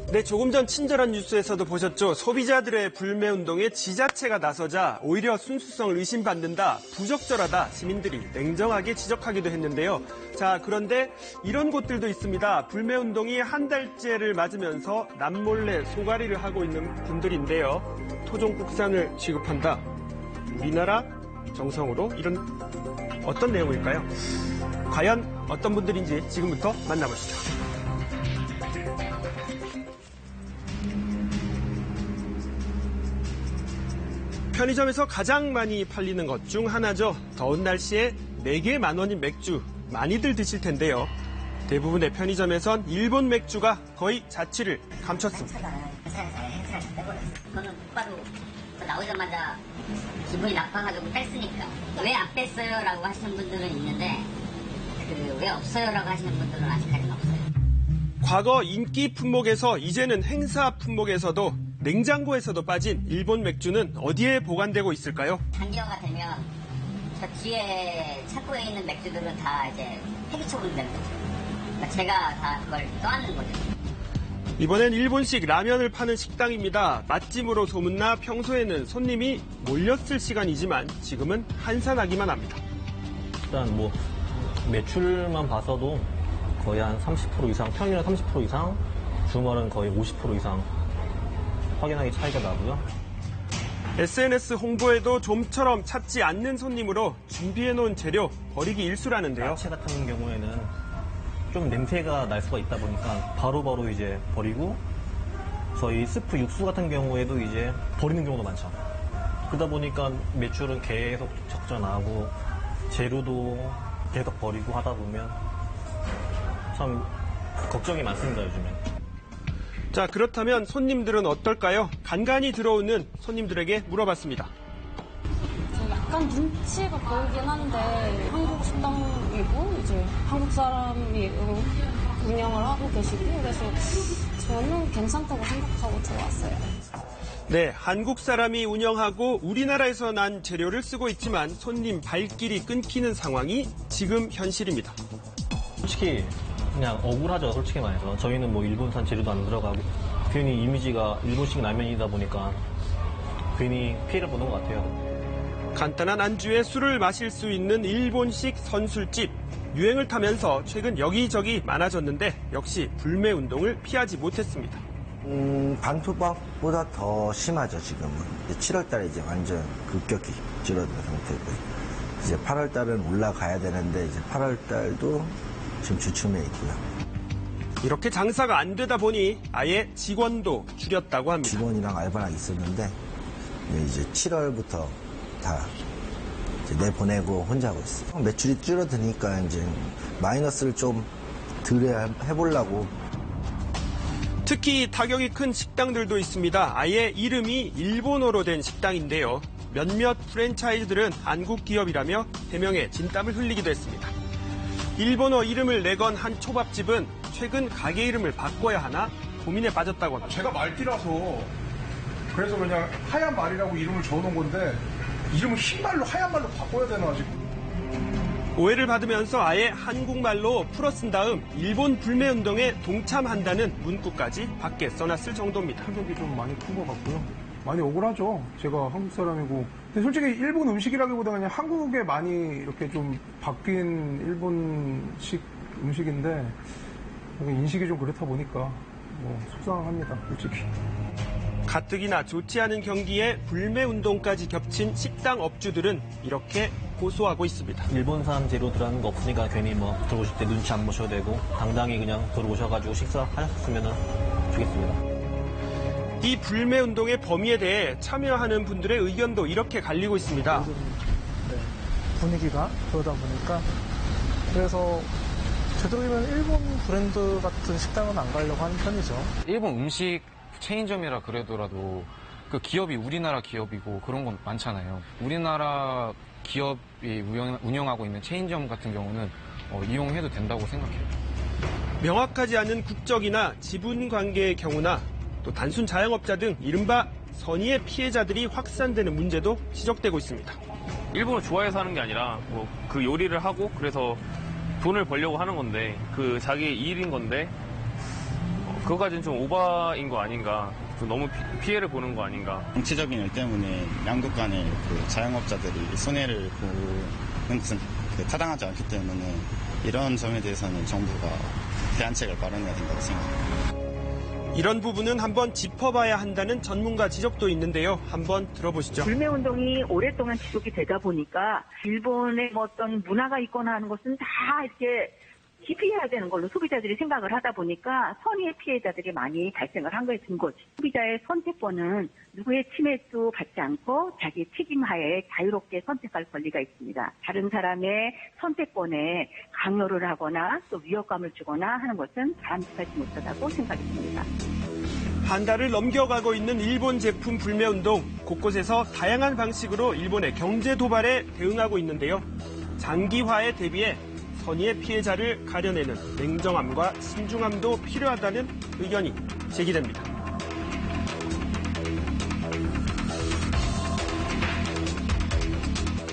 네, 조금 전 친절한 뉴스에서도 보셨죠. 소비자들의 불매운동에 지자체가 나서자 오히려 순수성을 의심받는다, 부적절하다 시민들이 냉정하게 지적하기도 했는데요. 자, 그런데 이런 곳들도 있습니다. 불매운동이 한 달째를 맞으면서 남몰래 소가리를 하고 있는 분들인데요. 토종 국산을 취급한다. 우리나라 정성으로 이런 어떤 내용일까요? 과연 어떤 분들인지 지금부터 만나보시죠. 편의점에서 가장 많이 팔리는 것 중 하나죠. 더운 날씨에 4개 만 원인 맥주 많이들 드실 텐데요. 대부분의 편의점에선 일본 맥주가 거의 자취를 감췄습니다. 저는 바로 나오자마자 기분이 나빠가지고 뺐으니까 왜 안 뺐어요? 라고 하시는 분들은 있는데 왜 없어요? 라고 하시는 분들은 아직까지는 없어요. 과거 인기 품목에서 이제는 행사 품목에서도 냉장고에서도 빠진 일본 맥주는 어디에 보관되고 있을까요? 단기화가 되면 저 뒤에 창고에 있는 맥주들은 다 이제 폐기 처분되는 거죠. 그러니까 제가 다 그걸 떠안는 거죠. 이번엔 일본식 라면을 파는 식당입니다. 맛집으로 소문나 평소에는 손님이 몰렸을 시간이지만 지금은 한산하기만 합니다. 일단 매출만 봐서도 거의 한 30% 이상, 평일은 30% 이상, 주말은 거의 50% 이상 확연하게 차이가 나고요. SNS 홍보에도 좀처럼 찾지 않는 손님으로 준비해놓은 재료 버리기 일수라는데요. 야채 같은 경우에는 좀 냄새가 날 수가 있다 보니까 바로바로 이제 버리고, 저희 스프 육수 같은 경우에도 이제 버리는 경우도 많죠. 그러다 보니까 매출은 계속 적자나고 재료도 계속 버리고 하다 보면 참 걱정이 많습니다, 요즘엔. 자, 그렇다면 손님들은 어떨까요? 간간히 들어오는 손님들에게 물어봤습니다. 약간 눈치가 보이긴 한데 한국 식당이고 이제 한국 사람이 운영을 하고 계시고 그래서 저는 괜찮다고 생각하고 들어왔어요. 네, 한국 사람이 운영하고 우리나라에서 난 재료를 쓰고 있지만 손님 발길이 끊기는 상황이 지금 현실입니다. 솔직히 그냥 억울하죠, 솔직히 말해서. 저희는 일본산 재료도 안 들어가고 괜히 이미지가 일본식 라면이다 보니까 괜히 피해를 보는 것 같아요. 간단한 안주에 술을 마실 수 있는 일본식 선술집. 유행을 타면서 최근 여기저기 많아졌는데 역시 불매운동을 피하지 못했습니다. 반토막보다 더 심하죠, 지금은. 7월 달에 이제 완전 급격히 줄어든 상태고요. 이제 8월 달은 올라가야 되는데 이제 8월 달도 지금 주춤해 있고요. 이렇게 장사가 안 되다 보니 아예 직원도 줄였다고 합니다. 직원이랑 알바랑 있었는데 이제 7월부터 다 이제 내보내고 혼자 하고 있어요. 매출이 줄어드니까 이제 마이너스를 좀 덜 해보려고. 특히 타격이 큰 식당들도 있습니다. 아예 이름이 일본어로 된 식당인데요. 몇몇 프랜차이즈들은 한국 기업이라며 해명에 진땀을 흘리기도 했습니다. 일본어 이름을 내건 한 초밥집은 최근 가게 이름을 바꿔야 하나 고민에 빠졌다고 합니다. 제가 말띠라서 그래서 그냥 하얀 말이라고 이름을 적어놓은 건데 이름을 흰말로 하얀 말로 바꿔야 되나 지금. 오해를 받으면서 아예 한국말로 풀어 쓴 다음 일본 불매운동에 동참한다는 문구까지 밖에 써놨을 정도입니다. 타격이 좀 많이 큰 것 같고요. 많이 억울하죠. 제가 한국 사람이고. 근데 솔직히 일본 음식이라기보다 그냥 한국에 많이 이렇게 좀 바뀐 일본식 음식인데 인식이 좀 그렇다 보니까 속상합니다, 솔직히. 가뜩이나 좋지 않은 경기에 불매운동까지 겹친 식당 업주들은 이렇게 고소하고 있습니다. 일본산 재료 들어가는 거 없으니까 괜히 들어오실 때 눈치 안 보셔도 되고 당당히 그냥 들어오셔가지고 식사하셨으면 좋겠습니다. 이 불매운동의 범위에 대해 참여하는 분들의 의견도 이렇게 갈리고 있습니다. 네, 분위기가 그러다 보니까 그래서 되도록이면 일본 브랜드 같은 식당은 안 가려고 하는 편이죠. 일본 음식 체인점이라 그러더라도 그 기업이 우리나라 기업이고 그런 건 많잖아요. 우리나라 기업이 운영하고 있는 체인점 같은 경우는 이용해도 된다고 생각해요. 명확하지 않은 국적이나 지분 관계의 경우나 또 단순 자영업자 등 이른바 선의의 피해자들이 확산되는 문제도 지적되고 있습니다. 일본을 좋아해서 하는 게 아니라 그 요리를 하고 그래서 돈을 벌려고 하는 건데 그 자기 일인 건데 그거까지는 좀 오바인 거 아닌가. 좀 너무 피해를 보는 거 아닌가. 정치적인 일 때문에 양국 간의 그 자영업자들이 손해를 보는 것은 타당하지 않기 때문에 이런 점에 대해서는 정부가 대안책을 마련해야 된다고 생각합니다. 이런 부분은 한번 짚어봐야 한다는 전문가 지적도 있는데요. 한번 들어보시죠. 불매운동이 오랫동안 지속이 되다 보니까 일본의 뭐 어떤 문화가 있거나 하는 것은 다 이렇게 기피해야 되는 걸로 소비자들이 생각을 하다 보니까 선의의 피해자들이 많이 발생을 한 거에 든 거지. 소비자의 선택권은 누구의 침해도 받지 않고 자기 책임하에 자유롭게 선택할 권리가 있습니다. 다른 사람의 선택권에 강요를 하거나 또 위협감을 주거나 하는 것은 바람직하지 못하다고 생각이 듭니다. 한 달을 넘겨가고 있는 일본 제품 불매운동. 곳곳에서 다양한 방식으로 일본의 경제 도발에 대응하고 있는데요. 장기화에 대비해 선의의 피해자를 가려내는 냉정함과 신중함도 필요하다는 의견이 제기됩니다.